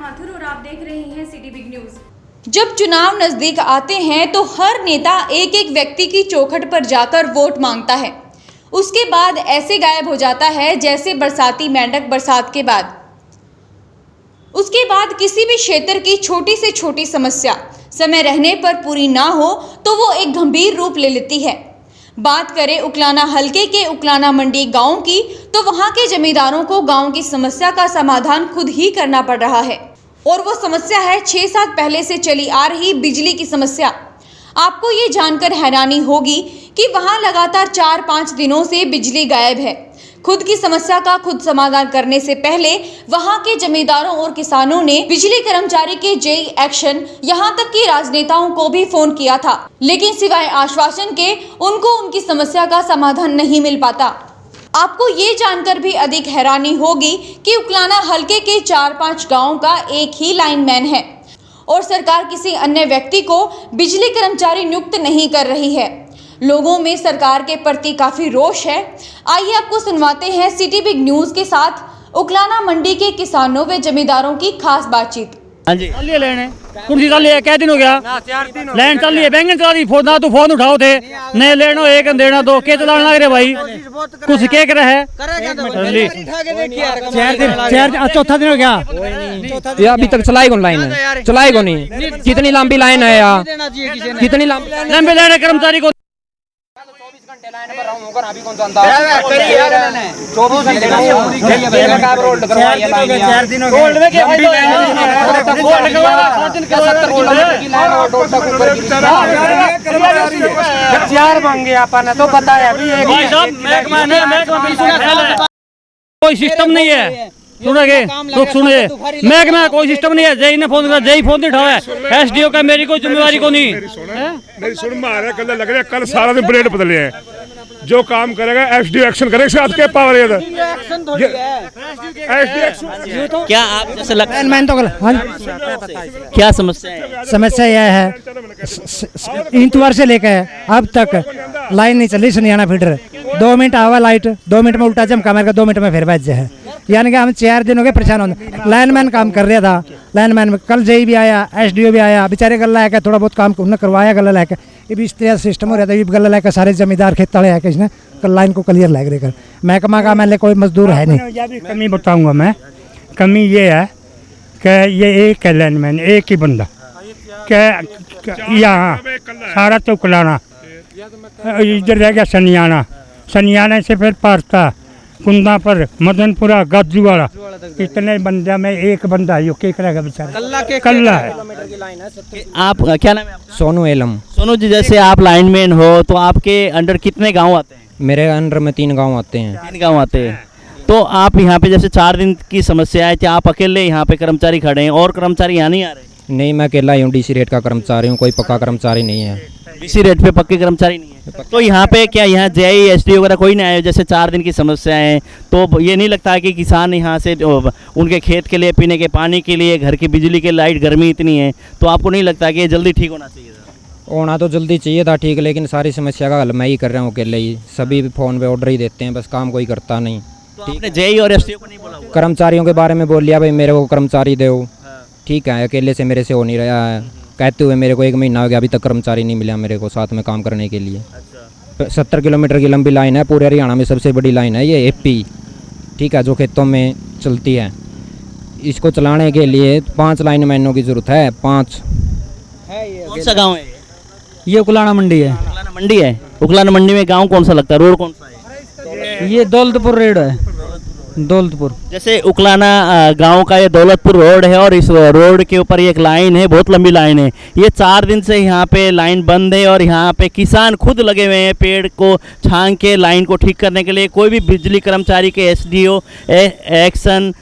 माथुर और आप देख रहे हैं सिटी बिग न्यूज। जब चुनाव नजदीक आते हैं तो हर नेता एक एक व्यक्ति की चौखट पर जाकर वोट मांगता है, उसके बाद ऐसे गायब हो जाता है जैसे बरसाती मेंढक बरसात के बाद। उसके बाद किसी भी क्षेत्र की छोटी से छोटी समस्या समय रहने पर पूरी ना हो तो वो एक गंभीर रूप ले लेती है। बात करें उकलाना हलके के उकलाना मंडी गांव की, तो वहां के जमींदारों को गांव की समस्या का समाधान खुद ही करना पड़ रहा है, और वो समस्या है 6 साल पहले से चली आ रही बिजली की समस्या। आपको ये जानकर हैरानी होगी कि वहां लगातार 4-5 दिनों से बिजली गायब है। खुद की समस्या का खुद समाधान करने से पहले वहां के जमींदारों और किसानों ने बिजली कर्मचारी के जेई एक्शन, यहां तक कि राजनेताओं को भी फोन किया था, लेकिन सिवाय आश्वासन के उनको उनकी समस्या का समाधान नहीं मिल पाता। आपको ये जानकर भी अधिक हैरानी होगी कि उकलाना हलके के 4-5 गाँव का एक ही लाइनमैन है और सरकार किसी अन्य व्यक्ति को बिजली कर्मचारी नियुक्त नहीं कर रही है। लोगों में सरकार के प्रति काफी रोष है। आइए आपको सुनवाते हैं सिटी बिग न्यूज के साथ उकलाना मंडी के किसानों व जमींदारों की खास बातचीत। हाँ जी, चल लिए लेने कुर्सी चल लिए, क्या दिन हो गया लाइन चल लिए, बैंगन चला दी, ना तो फोन उठाओ थे नहीं लेना एक देना दो के चलाने लग रहे भाई, कुछ के करे है 4 चौथा दिन हो गया ये अभी तक चलाई कौन लाइन है, चलाई कौन नहीं, कितनी लंबी लाइन है यार, कितनी लंबी लाइन कर्मचारी को 4 मांगे अपन तो बताया कोई सिस्टम नहीं है। सुनेंगे तो सुने, महकमा कोई सिस्टम नहीं है। जय ने फोन करा, जय फोन नहीं उठाया, एसडीओ का मेरी कोई जिम्मेवारी को नहीं। मेरी सुन मारे कल लग रहा है, कल सारा दिन ब्लेड बदले हैं, जो काम करेगा एसडीओ एक्शन करेगा, इसके हाथ के पावर है क्या आप जैसे लगता है मैं तो क्या समस्या है? समस्या यह है इंतवार से लेकर अब तक लाइन नहीं चली, सनियाना फीडर 2 मिनट आवा लाइट, 2 मिनट में उल्टा चमका मेरे को 2 मिनट में फिर बच है, यानी कि हम 4 दिन हो गए परेशान होने। लाइनमैन काम कर रहा था, लाइनमैन में कल जेई भी आया, एसडीओ भी आया, बेचारे गला है थोड़ा बहुत काम उन्होंने करवाया, गला लेके ये भी इस तरह सिस्टम हो रहा था, ये गला लेकर सारे जमींदार खेत तले है किसने कल लाइन को क्लियर लग रही कर महकमा का मैंने कोई मजदूर है नहीं। कमी बताऊंगा मैं, कमी ये है कि ये एक है लाइनमैन, एक ही बंदा यहाँ सारा तो उकलाना, इधर रह गया सनियाना, सनियाना से फिर पारता कुंदा पर मदनपुरा गाजू वाला, इतने बंदा में एक बंदा यो के करेगा बेचारा, कल्ला है। आप क्या नाम है? सोनू एलम। सोनू जी, जैसे आप लाइनमैन हो तो आपके अंडर कितने गांव आते हैं? मेरे अंडर में 3 गांव आते हैं। 3 गांव आते हैं। तो आप यहाँ पे जैसे 4 दिन की समस्या है, क्या आप अकेले यहाँ पे कर्मचारी खड़े हैं और कर्मचारी यहाँ नहीं आ रहे? नहीं, मैं अकेला हूँ, डीसी रेट का कर्मचारी हूँ, कोई पक्का कर्मचारी नहीं है। डीसी रेट पे पक्के कर्मचारी नहीं है। तो यहाँ पे क्या यहाँ जेई एसडीओ वगैरह कोई नहीं आया? जैसे 4 दिन की समस्या है, तो ये नहीं लगता है कि किसान यहाँ से उनके खेत के लिए, पीने के पानी के लिए, घर की बिजली के लाइट, गर्मी इतनी है, तो आपको नहीं लगता कि ये जल्दी ठीक होना चाहिए था? होना तो जल्दी चाहिए था ठीक, लेकिन सारी समस्या का हल मैं ही कर रहा हूँ अकेले ही, सभी फ़ोन पे ऑर्डर ही देते हैं, बस काम कोई करता नहीं। तो आपने जेई और एसडीओ को नहीं बोला? कर्मचारियों के बारे में बोल लिया भाई मेरे को कर्मचारी दो, ठीक है, अकेले से मेरे से हो नहीं रहा है, कहते हुए मेरे को 1 महीना हो गया, अभी तक कर्मचारी नहीं मिला मेरे को साथ में काम करने के लिए। 70 किलोमीटर की लंबी लाइन है, पूरे हरियाणा में सबसे बड़ी लाइन है ये एपी, ठीक है, जो खेतों में चलती है। इसको चलाने के लिए 5 लाइनमैनों की ज़रूरत है, 5। कौन सा गाँव है ये? उकलाना मंडी है। उकलाना मंडी है। उकलाना मंडी में गाँव कौन सा लगता है, रोड कौन सा है? ये दौलतपुर रोड है, दौलतपुर। जैसे उकलाना गांव का ये दौलतपुर रोड है और इस रोड के ऊपर एक लाइन है, बहुत लंबी लाइन है। ये 4 दिन से यहाँ पे लाइन बंद है और यहाँ पे किसान खुद लगे हुए हैं पेड़ को छांग के लाइन को ठीक करने के लिए। कोई भी बिजली कर्मचारी के एसडीओ एक्शन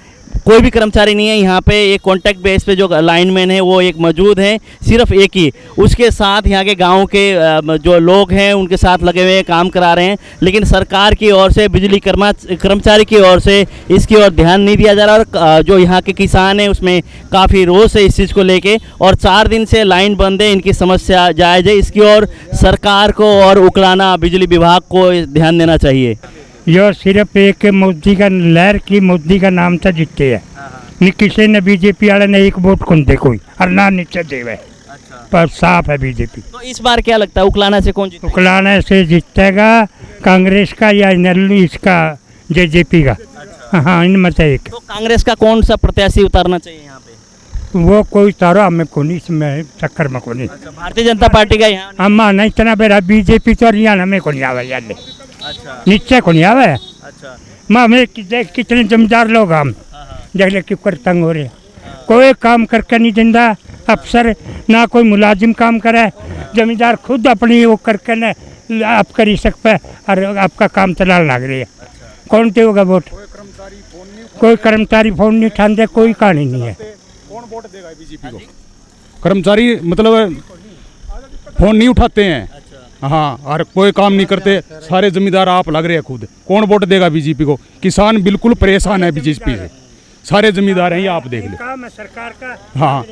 कोई भी कर्मचारी नहीं है यहाँ पे। एक कॉन्टैक्ट बेस पे जो लाइनमैन है वो एक मौजूद है, सिर्फ एक ही। उसके साथ यहाँ के गांव के जो लोग हैं उनके साथ लगे हुए काम करा रहे हैं, लेकिन सरकार की ओर से, बिजली कर्मचारी की ओर से इसकी ओर ध्यान नहीं दिया जा रहा। और जो यहाँ के किसान हैं उसमें काफ़ी रोष है इस चीज़ को लेके, और 4 दिन से लाइन बंद है, इनकी समस्या जायज़ है, इसकी ओर सरकार को और उकलाना बिजली विभाग को ध्यान देना चाहिए। यह सिर्फ एक मोदी का लहर की, मोदी का नाम था जीतते है, नहीं किसी ने बीजेपी वाले ने एक वोट कौन दे कोई और ना नीचे देवे पर साफ है बीजेपी। तो इस बार क्या लगता है उकलाना से कौन जीतेगा? उकलाने से जीतेगा कांग्रेस का या इसका जेजेपी का। हाँ इनमें से एक। तो कांग्रेस का कौन सा प्रत्याशी उतारना चाहिए यहाँ पे? वो कोई तारो हमें को नहीं, इसमें चक्कर में को नहीं। भारतीय जनता पार्टी का यहाँ अम्मा नहीं इतना बेरा बीजेपी तो रियान हमें को नहीं आवे यार नीचे को नहीं आवे। अच्छा माँ हमें कितने जमींदार लोग हम देख ले क्यों कर तंग हो रहे, कोई काम करके नहीं देता अफसर, ना कोई मुलाजिम काम करे, जमींदार खुद अपनी वो करके न आप कर ही सकते और आपका काम चला लग रही है। कौन देगा वोट? कोई कर्मचारी फोन नहीं उठाते, कोई कहानी नहीं है। कौन वोट देगा बीजेपी को? कर्मचारी मतलब फोन नहीं उठाते हैं। हाँ और कोई काम नहीं करते, सारे जमींदार आप लग रहे हैं खुद। कौन वोट देगा बीजेपी को? किसान बिल्कुल परेशान है बीजेपी से, सारे जमींदार हैं ये आप देख ले। काम है सरकार का। हाँ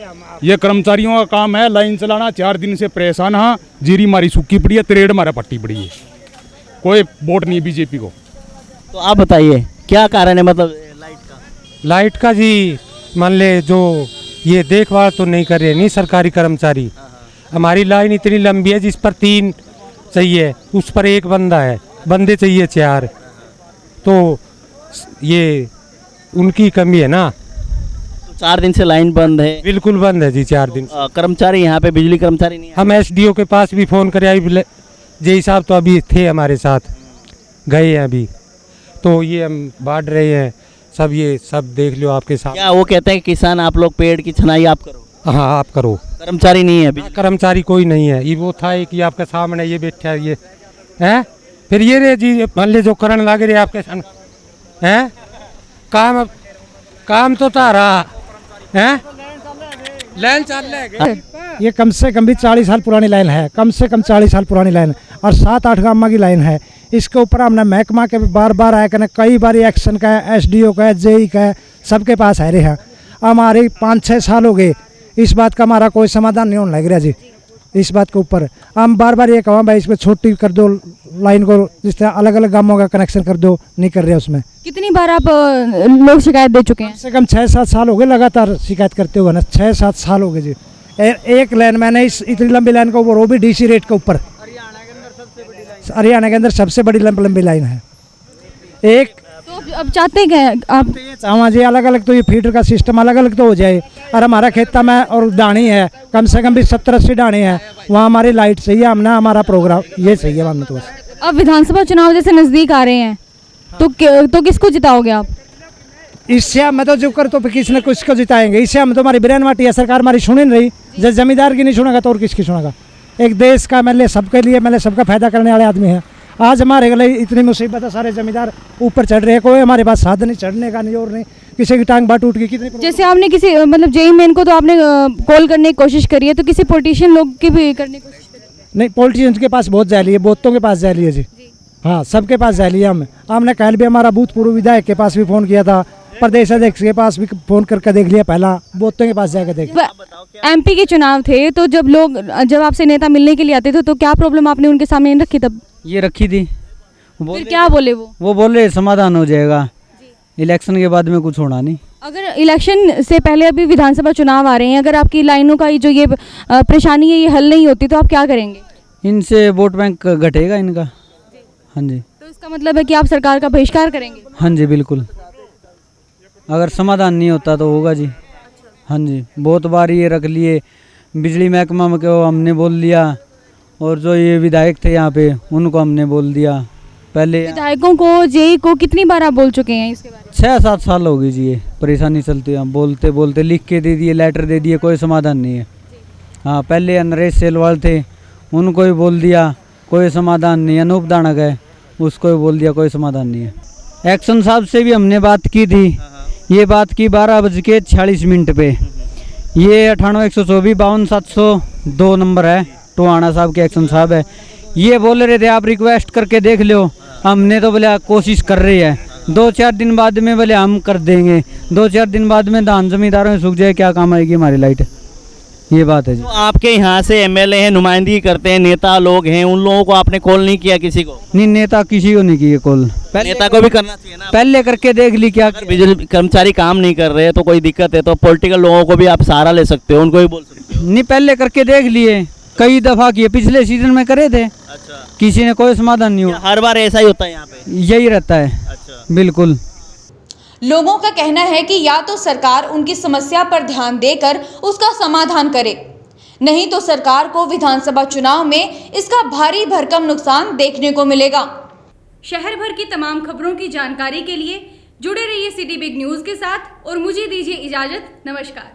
ये कर्मचारियों का काम है, लाइन चलाना। 4 दिन से परेशान। हाँ जीरी मारी सूखी पड़ी है, त्रेड़ मारा पट्टी पड़ी है, कोई वोट नहीं बीजेपी को। तो आप बताइए क्या कारण है मतलब लाइट का जी मान ले जो ये देखभाल तो नहीं कर रहे नहीं सरकारी कर्मचारी। हमारी लाइन इतनी लंबी है जिस पर 3 चाहिए, उस पर 1 बंदा है, बंदे चाहिए 4, तो ये उनकी कमी है ना। तो 4 दिन से लाइन बंद है? बिल्कुल बंद है जी 4 दिन। कर्मचारी यहाँ पे बिजली कर्मचारी नहीं है? हम एसडीओ के पास भी फ़ोन करे, जे साहब तो अभी थे हमारे साथ, गए हैं अभी, तो ये हम बांट रहे हैं सब, ये सब देख लो आपके साथ। क्या वो कहते हैं कि किसान आप लोग पेड़ की छनाई आप करो? हाँ आप करो। कर्मचारी नहीं है? कर्मचारी कोई नहीं है। ये वो था कि आपके सामने ये बैठा है, ये है फिर ये रे जी मान ले जो करण लागे रे आपके हैं काम तो तारा है लाइन चल रही। ये कम से कम भी 40 साल पुरानी लाइन है, कम से कम 40 साल पुरानी लाइन और 7-8 गाँव की लाइन है। इसके ऊपर हमने महकमा के बार बार आया करने, कई बार एक्शन का है, एसडीओ का है, जेई का है, सबके पास आ रहे हैं। हमारे 5-6 साल हो गए, इस बात का हमारा कोई समाधान नहीं होने लग रहा जी। इस बात के ऊपर हम बार बार ये कहा भाई इसमें छोटी कर दो लाइन को, जिस तरह अलग अलग गाँवों का कनेक्शन कर दो, नहीं कर रहे उसमें। कितनी बार आप लोग शिकायत दे चुके हैं? कम से कम 6-7 साल हो गए लगातार शिकायत करते हुए ना, 6-7 साल हो गए जी। एक लाइन मैंने इस इतनी लंबी लाइन को वो भी डीसी रेट के ऊपर, हरियाणा के अंदर सबसे बड़ी लंबी लाइन है एक। तो अब चाहते हैं क्या आप? हाँ जी अलग अलग, तो ये फीडर का सिस्टम अलग अलग तो हो जाए। और हमारा खेता में और डाणी है, कम से कम भी 70-80 डाणी है, वहाँ हमारी लाइट चाहिए, हमने हमारा प्रोग्राम ये सही है हमने तो बस। अब विधानसभा चुनाव जैसे नज़दीक आ रहे हैं तो किसको जिताओगे आप? इससे हम तो जो कर तो किसी ने कुछ को जिताएंगे। इससे हम तो हमारी बिरयान वाटी है, सरकार हमारी सुन नहीं रही। जब जमींदार की नहीं सुनेगा तो और किसकी सुनेगा? एक देश का मतलब सबके लिए मतलब सबका फायदा करने वाले आदमी है। आज हमारे लिए इतनी मुसीबत है, सारे जमींदार ऊपर चढ़ रहे हैं, कोई हमारे पास साधन नहीं चढ़ने का, नहीं और नहीं, किसी की टांग बात टूट गई। कितनी जैसे आपने किसी मतलब जेई मेन को तो आपने कॉल करने की कोशिश करी है, तो किसी पॉलिटिशियन लोग की भी करने की कोशिश करी? नहीं पॉलिटिशियन के पास बहुत जाली है, बोतों के पास जाली है जी। हाँ सबके पास जाली है। हमने कल भी हमारा भूतपूर्व विधायक के पास भी फ़ोन किया था, प्रदेश अध्यक्ष के पास भी फ़ोन करके देख लिया, पहला बोतों के पास जाकर देख। एमपी के चुनाव थे तो जब आपसे नेता मिलने के लिए आते थे तो क्या प्रॉब्लम आपने उनके सामने रखी? तब ये रखी थी। फिर क्या बोले वो बोल रहे समाधान हो जाएगा, इलेक्शन के बाद में कुछ होना नहीं। अगर इलेक्शन से पहले अभी विधानसभा चुनाव आ रहे हैं, अगर आपकी लाइनों का जो ये परेशानी है ये हल नहीं होती तो आप क्या करेंगे? इनसे वोट बैंक घटेगा इनका। हाँ जी। तो इसका मतलब है कि आप सरकार का बहिष्कार करेंगे? हाँ जी बिल्कुल, अगर समाधान नहीं होता तो होगा जी। हाँ जी बहुत बार ये रख लिए, बिजली महकमा में को हमने बोल दिया, और जो ये विधायक थे यहाँ पे उनको हमने बोल दिया। पहले विधायकों को जेई को कितनी बार आप बोल चुके हैं इसके बारे में? 6-7 साल हो गई जी ये परेशानी चलती है, बोलते बोलते लिख के दे दिए, लेटर दे दिए, कोई समाधान नहीं है। हाँ पहले नरेश सेलवाल थे, उनको भी बोल दिया, कोई समाधान नहीं। अनूप दानक है, उसको भी बोल दिया, कोई समाधान नहीं है। एक्शन साहब से भी हमने बात की थी, ये बात की 12:46 पे। ये 98-124-52-702 नंबर है, टोहाना साहब के एक्शन साहब है। ये बोल रहे थे आप रिक्वेस्ट करके देख लो, हमने तो बोले कोशिश कर रही है, 2-4 दिन बाद में बोले हम कर देंगे, 2-4 दिन बाद में धान जमींदारों में सूख जाए, क्या काम आएगी हमारी लाइट? ये बात है जी। तो आपके यहाँ से एमएलए हैं, नुमाइंदगी करते हैं, नेता लोग हैं, उन लोगों को आपने कॉल नहीं किया किसी को? नहीं, नेता किसी को नहीं किए कॉल। नेता को भी करना चाहिए ना। पहले करके देख ली क्या। अगर बिजली कर्मचारी काम नहीं कर रहे तो कोई दिक्कत है तो पॉलिटिकल लोगों को भी आप सहारा ले सकते हो, उनको भी बोल सकते हो। नहीं, पहले करके देख लिए, कई दफा किए, पिछले सीजन में करे थे। अच्छा, किसी ने कोई समाधान नहीं हुआ। हर बार ऐसा ही होता है यहाँ पे? यही रहता है। अच्छा, बिल्कुल। लोगों का कहना है कि या तो सरकार उनकी समस्या पर ध्यान देकर उसका समाधान करे, नहीं तो सरकार को विधानसभा चुनाव में इसका भारी भरकम नुकसान देखने को मिलेगा। शहर भर की तमाम खबरों की जानकारी के लिए जुड़े रहिए सिटी बिग न्यूज़ के साथ और मुझे दीजिए इजाज़त। नमस्कार।